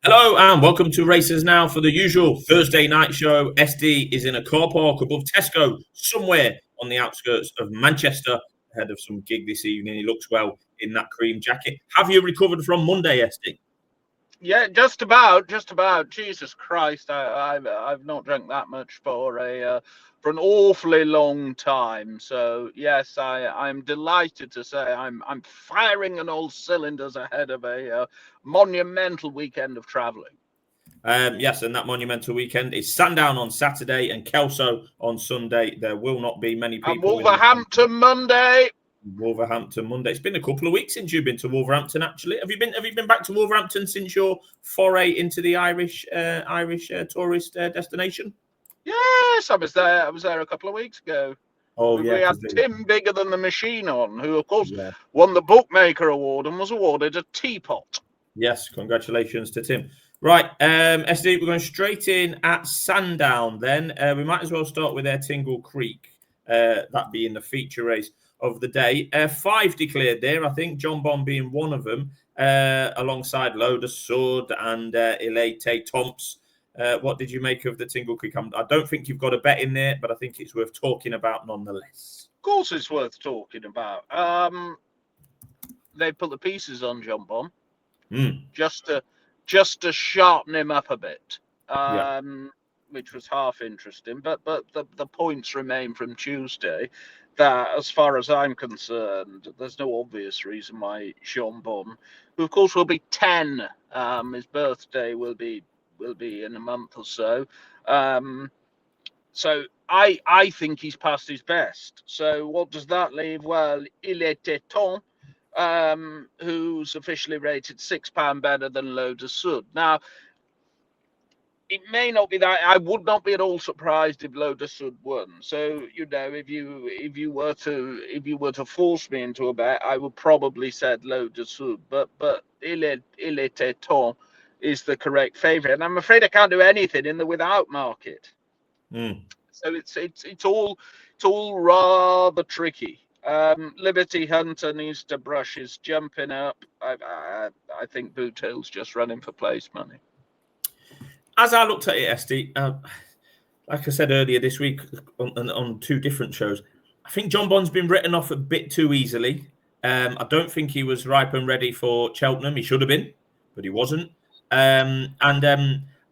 Hello and welcome to Racers Now for the usual Thursday night show. SD is in a car park above Tesco, somewhere on the outskirts of Manchester, ahead of some gig this evening. He looks well in that cream jacket. Have you recovered from Monday, SD? Yeah, just about, just about. Jesus Christ, I've not drank that much for an awfully long time. So yes, I'm delighted to say I'm firing on all cylinders ahead of a monumental weekend of travelling. Yes, and that monumental weekend is Sandown on Saturday and Kelso on Sunday. There will not be many And people. Wolverhampton Monday. Wolverhampton Monday. It's been a couple of weeks since you've been to Wolverhampton. Actually, have you been back to Wolverhampton since your foray into the Irish tourist destination? Yes, I was there. I was there a couple of weeks ago. Oh We yeah, had Tim Bigger Than the Machine on, who of course yeah. won the Bookmaker Award and was awarded a teapot. Yes, congratulations to Tim. Right, SD, we're going straight in at Sandown then. We might as well start with Tingle Creek, that being the feature race of the day. 5 declared there, I think, John Bond being one of them, alongside Loda Sud and Elate Tomps. What did you make of the Tingle Creek? I don't think you've got a bet in there, but I think it's worth talking about nonetheless. Of course it's worth talking about. They put the pieces on John Bond just to sharpen him up a bit, which was half interesting. But the points remain from Tuesday that, as far as I'm concerned, there's no obvious reason why Jean Bon, who of course will be 10, his birthday will be in a month or so. So I think he's past his best. So what does that leave? Well, Il était temps, who's officially rated £6 better than Loda Sud. Now, it may not be that. I would not be at all surprised if Loda Sud won. So if you were to force me into a bet, I would probably said Loda Sud. But Il était temps is the correct favourite, and I'm afraid I can't do anything in the without market. So it's all rather tricky. Liberty Hunter needs to brush his jumping up. I think Bootail's just running for place money. As I looked at it, SD, like I said earlier this week on 2 different shows, I think John Bond's been written off a bit too easily. I don't think he was ripe and ready for Cheltenham. He should have been, but he wasn't. I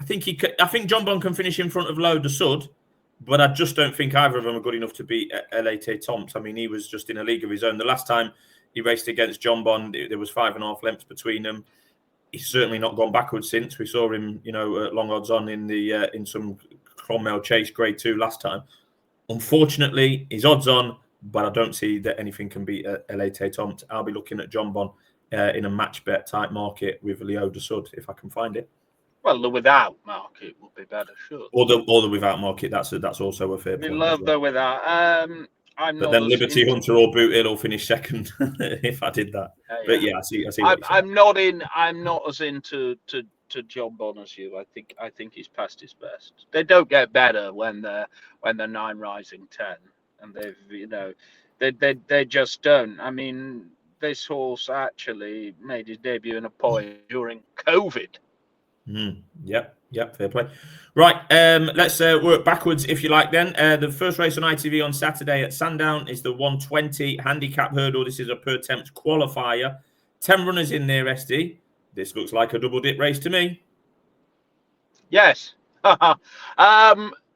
think John Bond can finish in front of Loda Sud, but I just don't think either of them are good enough to beat Elate Tomps. I mean, he was just in a league of his own. The last time he raced against John Bond, there was 5.5 lengths between them. He's certainly not gone backwards since. We saw him, long odds on in some Cromwell Chase Grade 2 last time. Unfortunately, he's odds on, but I don't see that anything can beat Elate Tomps. I'll be looking at John Bond in a match bet type market with Loda Sud if I can find it. Well, the without market would be better, sure. Or the without market. That's also a fair point. We love the without. But then Liberty Hunter or Bootail will finish second if I did that. But yeah, I see. I'm not as into John Bon as you. I think he's past his best. They don't get better when they're 9 rising 10, and they just don't. I mean, this horse actually made his debut in a point during COVID. Yep, fair play. Right, let's work backwards, if you like, then. The first race on ITV on Saturday at Sandown is the 120 handicap hurdle. This is a per attempt qualifier. 10 runners in there, SD. This looks like a double dip race to me. Yes.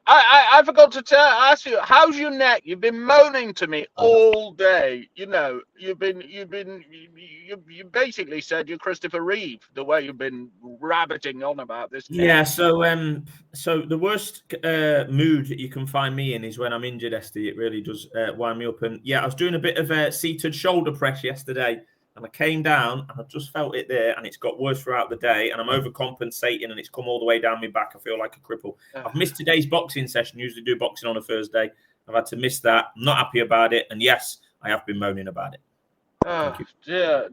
I forgot to ask you, how's your neck? You've been moaning to me all day. You basically said you're Christopher Reeve, the way you've been rabbiting on about this. Yeah, so the worst mood that you can find me in is when I'm injured, SD. It really does wind me up. And yeah, I was doing a bit of a seated shoulder press yesterday, and I came down and I just felt it there, and it's got worse throughout the day, and I'm overcompensating, and it's come all the way down my back. I feel like a cripple. I've missed today's boxing session. Usually do boxing on a Thursday. I've had to miss that. I'm not happy about it, and yes, I have been moaning about it. Oh dear,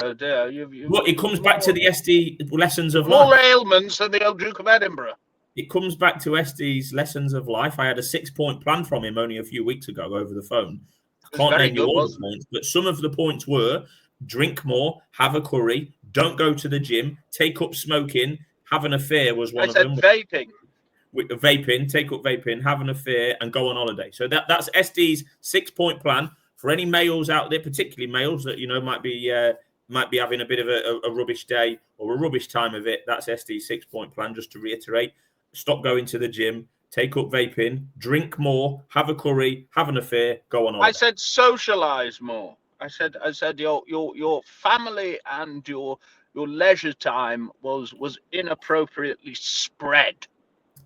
oh dear. Look, it comes back to the SD lessons of all life. ailments and the old Duke of Edinburgh. It comes back to SD's lessons of life. I had a 6-point plan from him only a few weeks ago over the phone. I can't name you all the points, but some of the points were: drink more, have a curry, don't go to the gym, take up smoking, Have an affair was one I of said them. vaping. Vaping, take up vaping, have an affair, and go on holiday. So that's SD's 6-point plan for any males out there, particularly males that might be having a bit of a rubbish day or a rubbish time of it. That's SD's 6-point plan. Just to reiterate: stop going to the gym, take up vaping, drink more, have a curry, have an affair, go on holiday. I said socialize more. I said your family and your leisure time was inappropriately spread.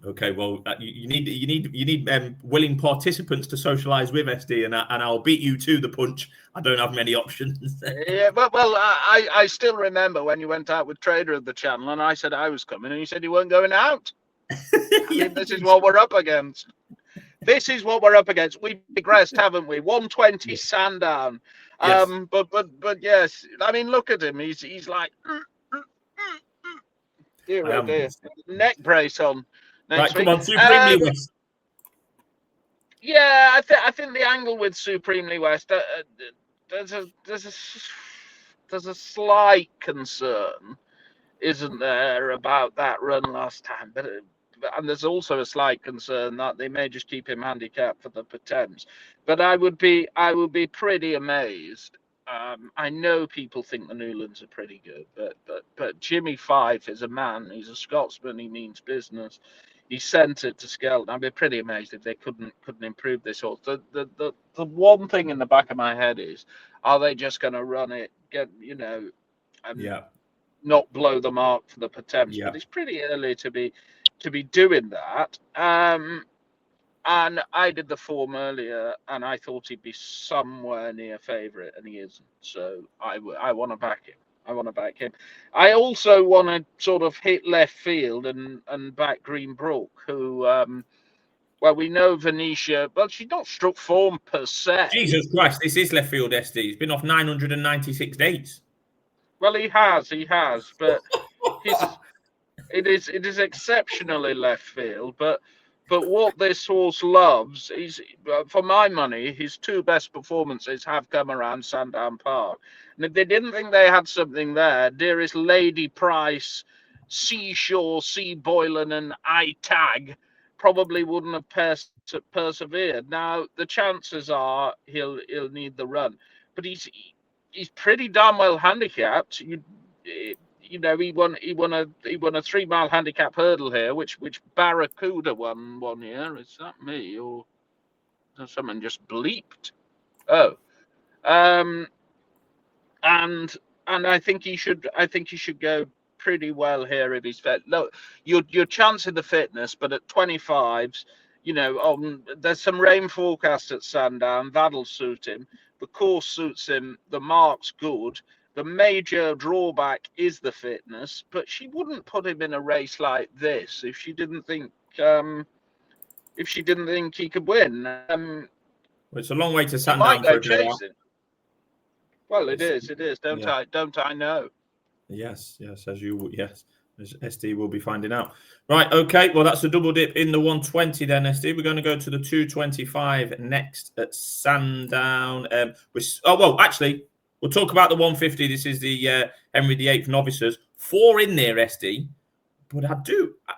Okay, well, you need willing participants to socialise with SD, and I'll beat you to the punch. I don't have many options. Yeah, well, I still remember when you went out with Trader of the channel, and I said I was coming, and you said you weren't going out. I mean, this is what we're up against. This is what we're up against. We've digressed, haven't we? 120 Sandown. Yes. But yes, I mean, look at him. He's like, dear. Neck brace on. Right, come on, Supremely West. Yeah, I think the angle with Supremely West, there's a slight concern, isn't there, about that run last time? And there's also a slight concern that they may just keep him handicapped for the Patems. But I would be pretty amazed. I know people think the Newlands are pretty good, but Jimmy Fife is a man. He's a Scotsman. He means business. He sent it to Skelton. I'd be pretty amazed if they couldn't improve this horse. The one thing in the back of my head is, are they just going to run it, not blow the mark for the Patems? Yeah. But it's pretty early to be doing that. And I did the form earlier, and I thought he'd be somewhere near favourite, and he isn't. So I want to back him. I also want to sort of hit left field and back Greenbrook, who, well, we know Venetia, but she's not struck form per se. Jesus Christ, this is left field SD. He's been off 996 dates. Well, he has, but it is exceptionally left field. But what this horse loves is, for my money, his two best performances have come around Sandown Park. And if they didn't think they had something there, dearest Lady Price, Seashore, Sea Boylan, and I Tag probably wouldn't have persevered. Now the chances are he'll need the run, but he's pretty damn well handicapped. He won a 3-mile handicap hurdle here, which Barracuda won 1 year. Is that me, or does someone just bleeped? Oh, and I think he should go pretty well here if he's fit. Look, your chance in the fitness, but at 25s, there's some rain forecast at Sandown. That'll suit him. The course suits him. The mark's good. The major drawback is the fitness, but she wouldn't put him in a race like this if she didn't think he could win. Well, it's a long way to Sandown for a chasing. Well, it is. Don't I know? Yes. As SD will be finding out. Right. Okay. Well, that's a double dip in the 120 then, SD. We're going to go to the 225 next at Sandown. Actually, we'll talk about the 150. This is the Henry VIII novices. 4 in there, SD. But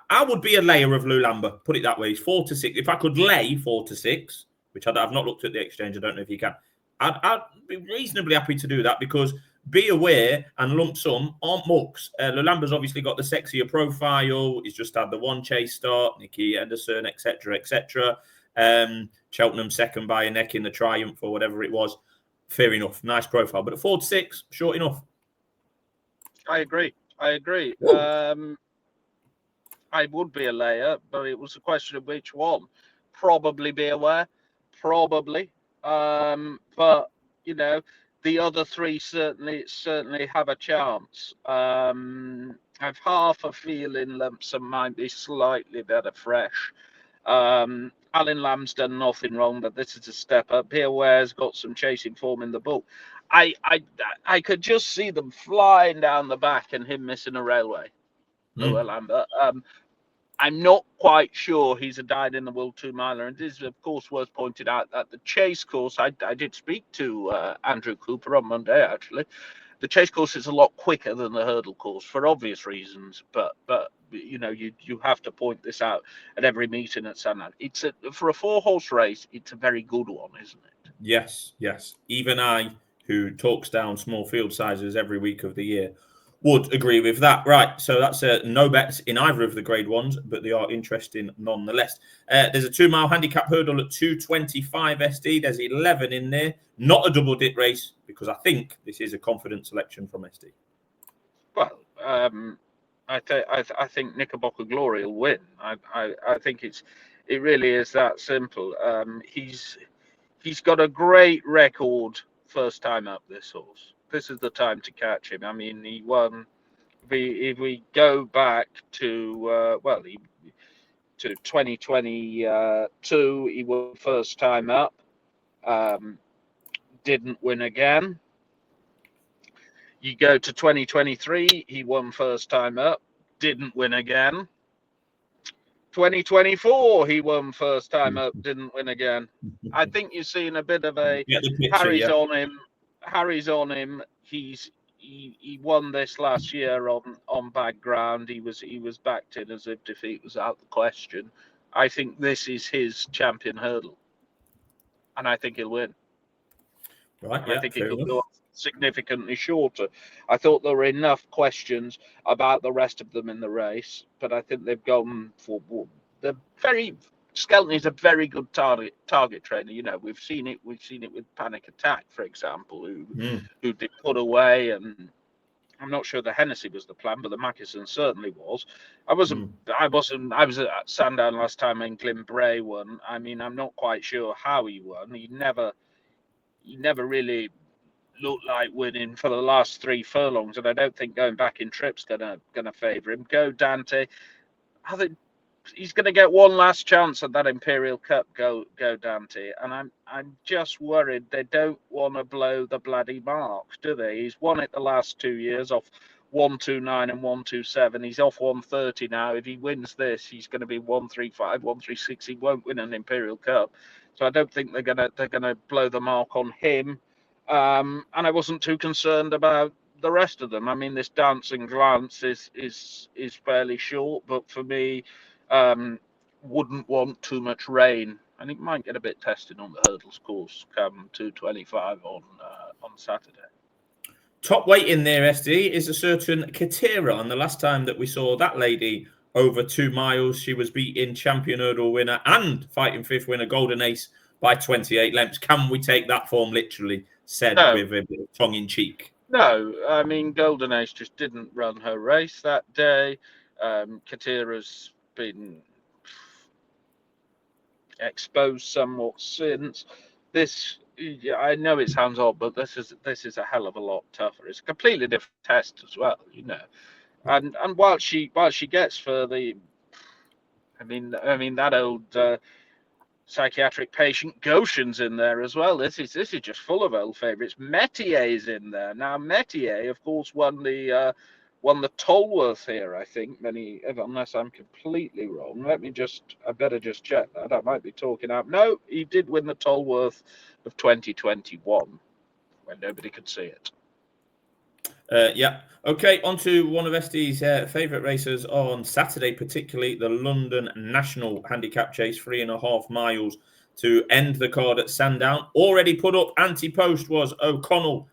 I would be a layer of Lulamber. Put it that way. He's 4 to 6. If I could lay 4 to 6, which I've not looked at the exchange. I don't know if you can. I'd be reasonably happy to do that, because Be Aware and Lump Sum aren't mucks. Lulamber's obviously got the sexier profile. He's just had the 1 chase start, Nicky Anderson, etc. Cheltenham second by a neck in the Triumph or whatever it was. Fair enough. Nice profile. But at 4 to 6, short enough. I agree. I would be a layer, but it was a question of which one. Probably Be Aware. Probably. But the other 3 certainly have a chance. I've half a feeling Lump Sum might be slightly better fresh. Alan Lamb's done nothing wrong, but this is a step up. Be Aware's got some chasing form in the book. I could just see them flying down the back and him missing a railway. Lower Lambert. I'm not quite sure he's a dyed-in-the-wool 2-miler. And it is, of course, worth pointing out that the chase course, I did speak to Andrew Cooper on Monday, actually. The chase course is a lot quicker than the hurdle course for obvious reasons, but you have to point this out at every meeting at Sandown. For a 4-horse race, it's a very good one, isn't it? Yes, yes. Even I, who talks down small field sizes every week of the year, would agree with that. Right, so that's no bets in either of the grade ones, but they are interesting nonetheless. There's a 2-mile handicap hurdle at 225 SD. There's 11 in there. Not a double dip race, because I think this is a confident selection from SD. Well, I think Knickerbockerglory will win. I think it really is that simple. He's got a great record first time up, this horse. This is the time to catch him. I mean, he won. If we go back to to 2022, he won first time up. Didn't win again. You go to 2023, he won first time up, didn't win again. 2024, he won first time up, didn't win again. I think you're seeing a bit of a Harry's on him. Harry's on him. He won this last year on bad ground. He was backed in as if defeat was out of the question. I think this is his champion hurdle, and I think he'll win. Right, I think he could go significantly shorter. I thought there were enough questions about the rest of them in the race, but I think they've gone for the very. Skelton is a very good target trainer. You know, we've seen it with Panic Attack, for example, who did put away, and I'm not sure the Hennessy was the plan, but the Mackinson certainly was. I was at Sandown last time and Glen Bray won. I mean, I'm not quite sure how he won. He never really looked like winning for the last 3 furlongs, and I don't think going back in trip's gonna favour him. Go Dante. I think he's gonna get one last chance at that Imperial Cup. Go Dante, and I'm just worried they don't want to blow the bloody mark, do they? He's won it the last 2 years off 129 and 127. He's off 130 now. If he wins this, he's going to be 135, 136. He won't win an Imperial Cup, so I don't think they're gonna blow the mark on him. And I wasn't too concerned about the rest of them. I mean, this Dancing Glance is fairly short, but for me, wouldn't want too much rain. I think might get a bit tested on the hurdles course come 225 on Saturday. Top weight in there, SD, is a certain Katira. And the last time that we saw that lady over 2 miles, she was beating champion hurdle winner and fighting fifth winner Golden Ace by 28 lengths. Can we take that form literally, said with a bit of tongue in cheek? No, I mean, Golden Ace just didn't run her race that day. Katira's been exposed somewhat since. This, I know it sounds odd, but this is a hell of a lot tougher. It's a completely different test as well, you know. And while she gets for the, I mean that old psychiatric patient Goshen's in there as well. This is just full of old favourites. Metier's in there now. Metier, of course, won the Tolworth here, I think, unless I'm completely wrong. I better just check that. I might be talking out. No, he did win the Tolworth of 2021 when nobody could see it. Yeah. Okay, on to one of SD's favourite racers on Saturday, particularly the London National Handicap Chase, 3.5 miles to end the card at Sandown. Already put up anti-post was O'Connell.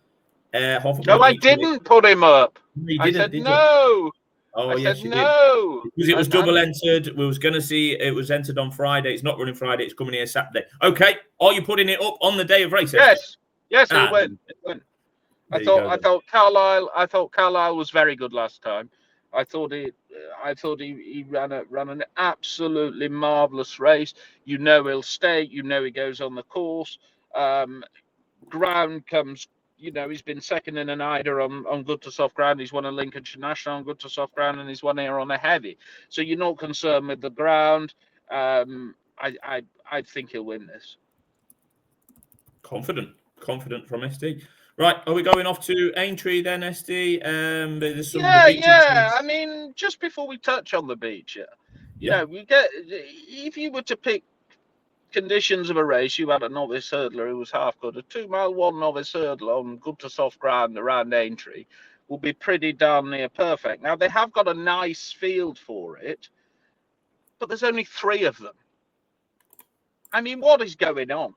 No, I didn't put him up. I said no. Oh, yes, you no. Did. Because it was double entered. We was going to see it was entered on Friday. It's not running Friday. It's coming here Saturday. Okay. Are you putting it up on the day of race? Yes. Yes, it went. I thought Carlisle was very good last time. I thought he ran an absolutely marvellous race. You know he'll stay. You know he goes on the course. Ground comes. You know, he's been second in an Ida on good to soft ground. He's won a Lincolnshire National on good to soft ground, and he's won here on a heavy. So you're not concerned with the ground. I think he'll win this. Confident from SD. Right, are we going off to Aintree then, SD? There's some yeah. I mean, just before we touch on the Becher, you know, if you were to pick conditions of a race, you had a novice hurdler who was half good, a 2 mile 1 novice hurdle on good to soft ground around Aintree. will be pretty darn near perfect. Now, they have got a nice field for it, but there's only 3 of them. I mean, what is going on?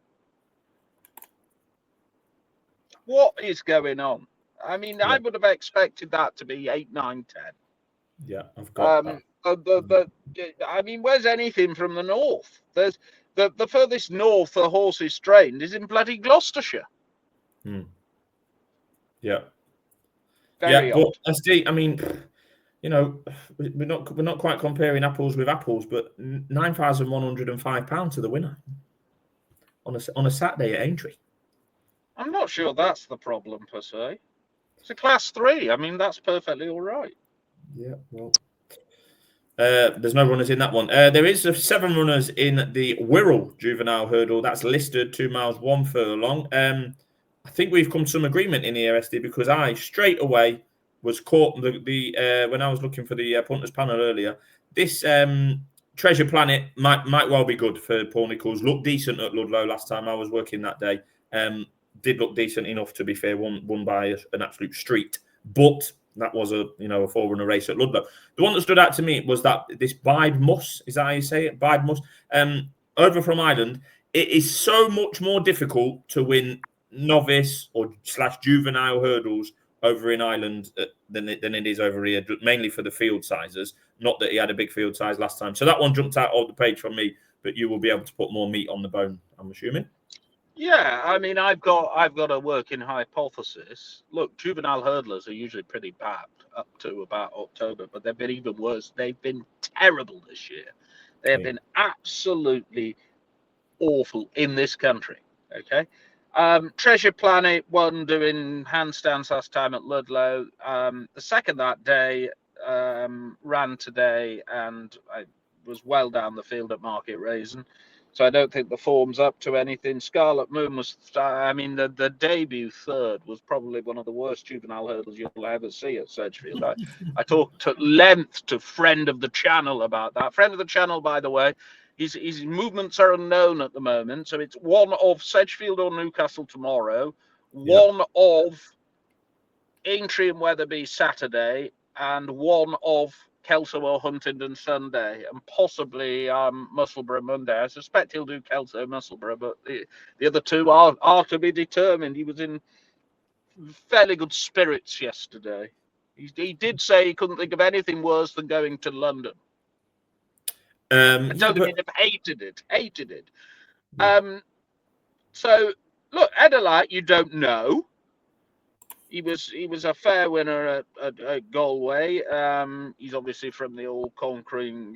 What is going on? I mean, Yeah. I would have expected that to be 8, 9, 10. Yeah, I've got that. I mean, where's anything from the north? There's the furthest north the horse is trained is in bloody Gloucestershire. Yeah. Very odd. But SD, I mean, you know, we're not quite comparing apples with apples, but £9,105 to the winner on a Saturday at Aintree. I'm not sure that's the problem per se. It's a class 3. I mean, that's perfectly all right. Yeah, well, there's no runners in that one. There is 7 runners in the Wirral Juvenile Hurdle. That's listed 2 miles 1 furlong. I think we've come to some agreement in the SD because I straight away was caught when I was looking for the punters panel earlier. This Treasure Planet might well be good for Paul Nicholls. Looked decent at Ludlow last time I was working that day. Did look decent enough, to be fair. Won by an absolute street, but that was a 4-runner race at Ludlow. The one that stood out to me was that this Bibe Mus, is that how you say it? Bibe Mus, over from Ireland. It is so much more difficult to win novice or / juvenile hurdles over in Ireland than it is over here, mainly for the field sizes. Not that he had a big field size last time. So that one jumped out of the page from me, but you will be able to put more meat on the bone, I'm assuming. Yeah, I mean, I've got a working hypothesis. Look, juvenile hurdlers are usually pretty bad up to about October, but they've been even worse. They've been terrible this year. They have been absolutely awful in this country. Okay. Treasure Planet won doing handstands last time at Ludlow. The second that day ran today, and I was well down the field at Market Raisin. So I don't think the form's up to anything. Scarlet Moon was, I mean, the debut third was probably one of the worst juvenile hurdles you'll ever see at Sedgefield. I talked at length to friend of the channel about that. Friend of the channel, by the way, his movements are unknown at the moment. So it's one of Sedgefield or Newcastle tomorrow, one of Aintree and Wetherby Saturday, and one of Kelso or Huntingdon Sunday, and possibly Musselburgh Monday. I suspect he'll do Kelso Musselburgh, but the other 2 are to be determined. He was in fairly good spirits yesterday. He did say he couldn't think of anything worse than going to London. I told him he'd have hated it. Yeah. So look, Edelite, you don't know. He was a fair winner at Galway. He's obviously from the old conquering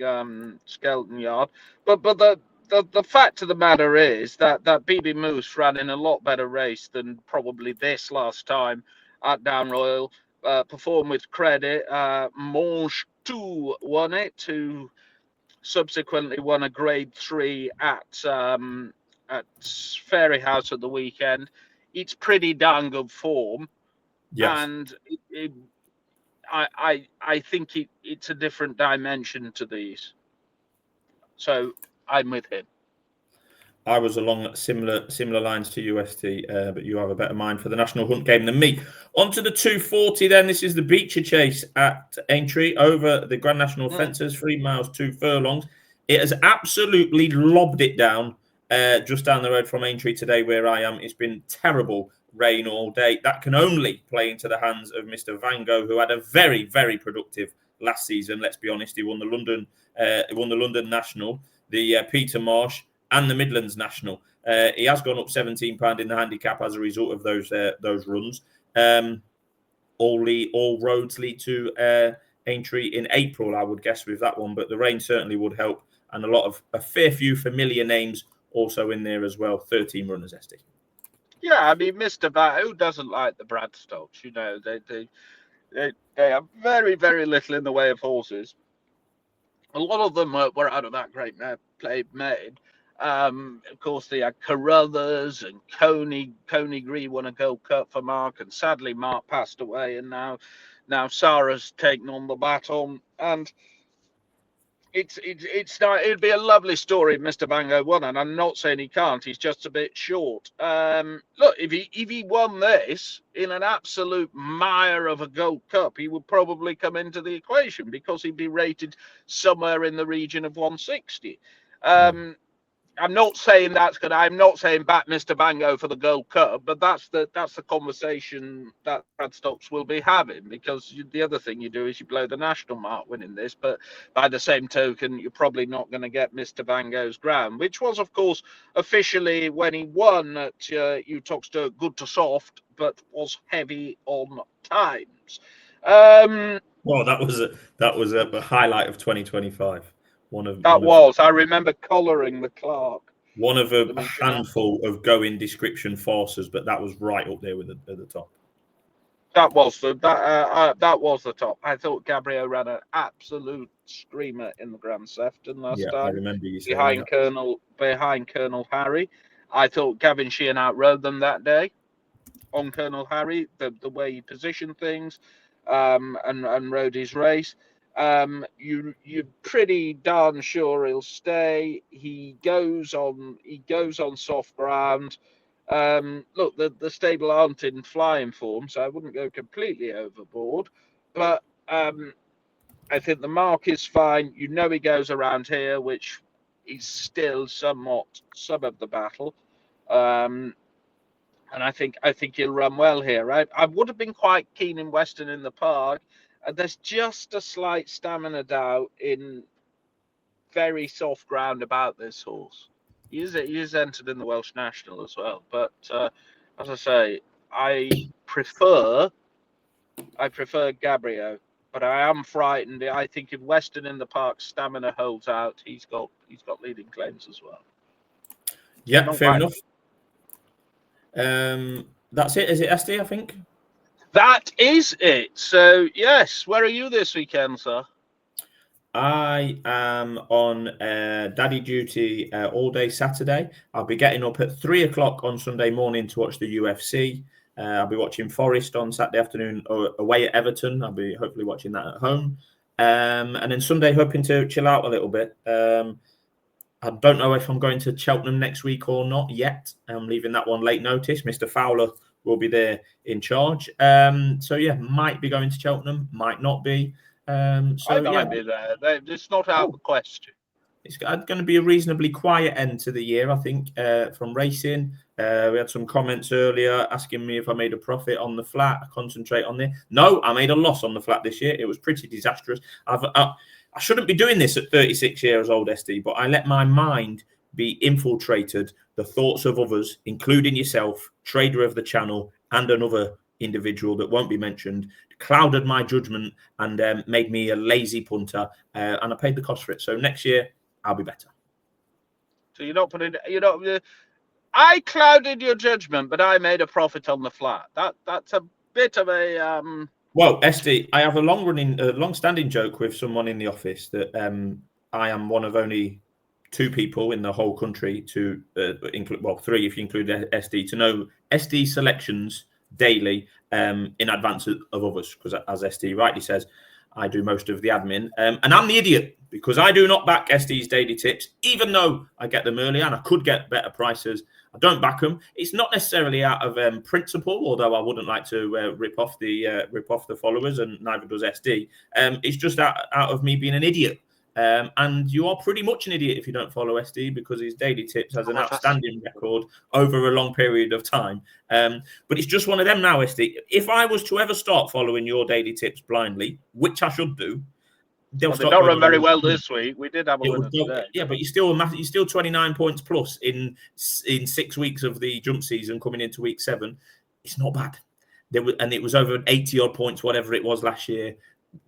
Skelton Yard. But the fact of the matter is that Bibe Mus ran in a lot better race than probably this last time at Down Royal. Performed with credit. Mange 2 won it, who subsequently won a Grade 3 at Fairyhouse at the weekend. It's pretty darn good form. Yes. And I think it's a different dimension to these. So I'm with him. I was along similar lines to UST, but you have a better mind for the National Hunt game than me. On to the 240 then. This is the Becher Chase at Aintree over the Grand National Fences, 3 miles, 2 furlongs. It has absolutely lobbed it down just down the road from Aintree today where I am. It's been terrible rain all day. That can only play into the hands of Mr. Van Gogh, who had a very, very productive last season. Let's be honest. He won the London National, the Peter Marsh, and the Midlands National. He has gone up £17 in the handicap as a result of those runs. All roads lead to Aintree in April, I would guess, with that one. But the rain certainly would help, and a fair few familiar names also in there as well. 13 runners, SD. Yeah, I mean, Mr. Bat, who doesn't like the Bradstocks? You know, they have very, very little in the way of horses. A lot of them were out of that great play made. Of course, they had Carruthers and Coney. Coney Gree won a Gold Cup for Mark, and sadly, Mark passed away, and now Sarah's taken on the baton. And It's not. It'd be a lovely story if Mr. Bango won, and I'm not saying he can't. He's just a bit short. Look, if he won this in an absolute mire of a Gold Cup, he would probably come into the equation because he'd be rated somewhere in the region of 160. I'm not saying that's good. I'm not saying back Mr. Bango for the Gold Cup, but that's the conversation that Brad Stokes will be having, because the other thing you do is you blow the national mark winning this, but by the same token, you're probably not going to get Mr. Bango's ground, which was, of course, officially when he won at Uttoxeter, good to soft, but was heavy on times. Well, that was a highlight of 2025. I remember collaring the clerk. One of a handful of going description forces, but that was right up there at the top. That was the top. I thought Gaboriot ran an absolute screamer in the Grand Sefton last time. I remember you saying behind Colonel Harry. I thought Gavin Sheehan outrode them that day on Colonel Harry, the way he positioned things, and rode his race. You're pretty darn sure he'll stay. He goes on soft ground. Look, the stable aren't in flying form, so I wouldn't go completely overboard. But I think the mark is fine. You know he goes around here, which is still somewhat some of the battle. And I think he'll run well here. I would have been quite keen in Western in the Park. There's just a slight stamina doubt in very soft ground about this horse. He is entered in the Welsh National as well. But as I say, I prefer Gaboriot, but I am frightened. I think if Western in the Park stamina holds out, he's got leading claims as well. Yeah, fair enough. That's it. Is it SD, I think? That is it. So, yes, where are you this weekend, sir? I am on daddy duty all day Saturday. I'll be getting up at 3 o'clock on Sunday morning to watch the UFC. I'll be watching Forest on Saturday afternoon away at Everton. I'll be hopefully watching that at home. And then Sunday, hoping to chill out a little bit. I don't know if I'm going to Cheltenham next week or not yet. I'm leaving that one late notice. Mr. Fowler will be there in charge. So, yeah, might be going to Cheltenham, might not be. I might be there. It's not out of the question. It's going to be a reasonably quiet end to the year, I think, from racing. We had some comments earlier asking me if I made a profit on the flat. I concentrate on there. No, I made a loss on the flat this year. It was pretty disastrous. I shouldn't be doing this at 36 years old, SD, but I let my mind be infiltrated. The thoughts of others, including yourself, trader of the channel, and another individual that won't be mentioned, clouded my judgment and made me a lazy punter, and I paid the cost for it. So next year, I'll be better. So I clouded your judgment, but I made a profit on the flat. That's a bit of a Well, SD, I have a long-standing joke with someone in the office that I am one of only 2 people in the whole country to include, 3 if you include SD, to know SD selections daily in advance of others, because as SD rightly says, I do most of the admin, and I'm the idiot because I do not back SD's daily tips, even though I get them early and I could get better prices. I don't back them. It's not necessarily out of principle, although I wouldn't like to rip off the followers, and neither does SD. It's just out of me being an idiot. And you are pretty much an idiot if you don't follow SD, because his daily tips has an outstanding record over a long period of time. But it's just one of them now, SD. If I was to ever start following your daily tips blindly, which I should do, they don't run very well this week. We did have a winner today. Yeah, but you're still 29 points plus in 6 weeks of the jump season coming into week 7. It's not bad. And it was over 80 odd points, whatever it was last year.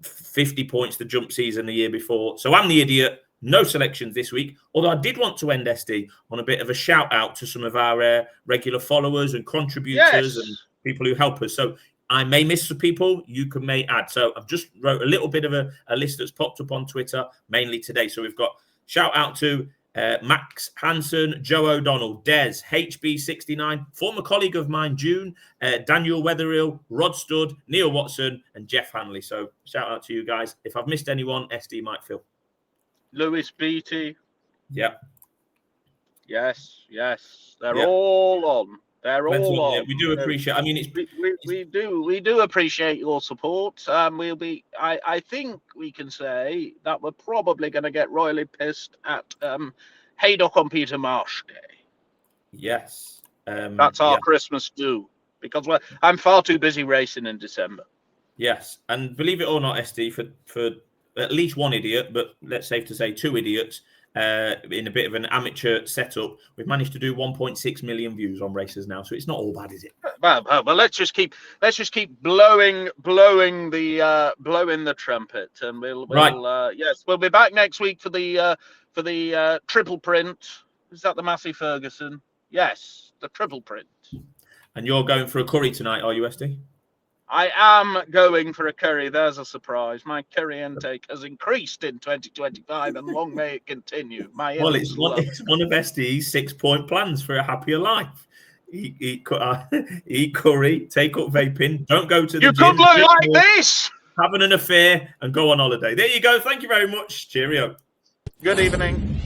50 points the jump season the year before. So I'm the idiot. No selections this week. Although I did want to end SD on a bit of a shout out to some of our regular followers and contributors and people who help us. So I may miss some people. You may add. So I've just wrote a little bit of a list that's popped up on Twitter, mainly today. So we've got shout out to Max Hansen, Joe O'Donnell, Des, HB69, former colleague of mine, June, Daniel Wetherill, Rod Studd, Neil Watson, and Jeff Hanley. So shout out to you guys. If I've missed anyone, SD might feel. Lewis Beattie. Yeah. Yes. They're Yeah. all on. They're Plenty all on. on. We do appreciate. I mean, We do appreciate your support. We'll be. I think we can say that we're probably going to get royally pissed at Haydock on Peter Marsh Day. yes. That's our Christmas do, because I'm far too busy racing in December. Yes, and believe it or not, SD, for at least one idiot, but let's safe to say 2 idiots, in a bit of an amateur setup, we've managed to do 1.6 million views on races now, so it's not all bad, is it? Well, let's just keep blowing the trumpet, and we'll be back next week for the triple print. Is that the Massey Ferguson? Yes, the triple print. And you're going for a curry tonight, are you, SD? I am going for a curry. There's a surprise. My curry intake has increased in 2025, and long may it continue. It's one of SD's 6-point plans for a happier life. Eat curry, take up vaping, don't go to the gym. You could look like this! Having an affair and go on holiday. There you go. Thank you very much. Cheerio. Good evening.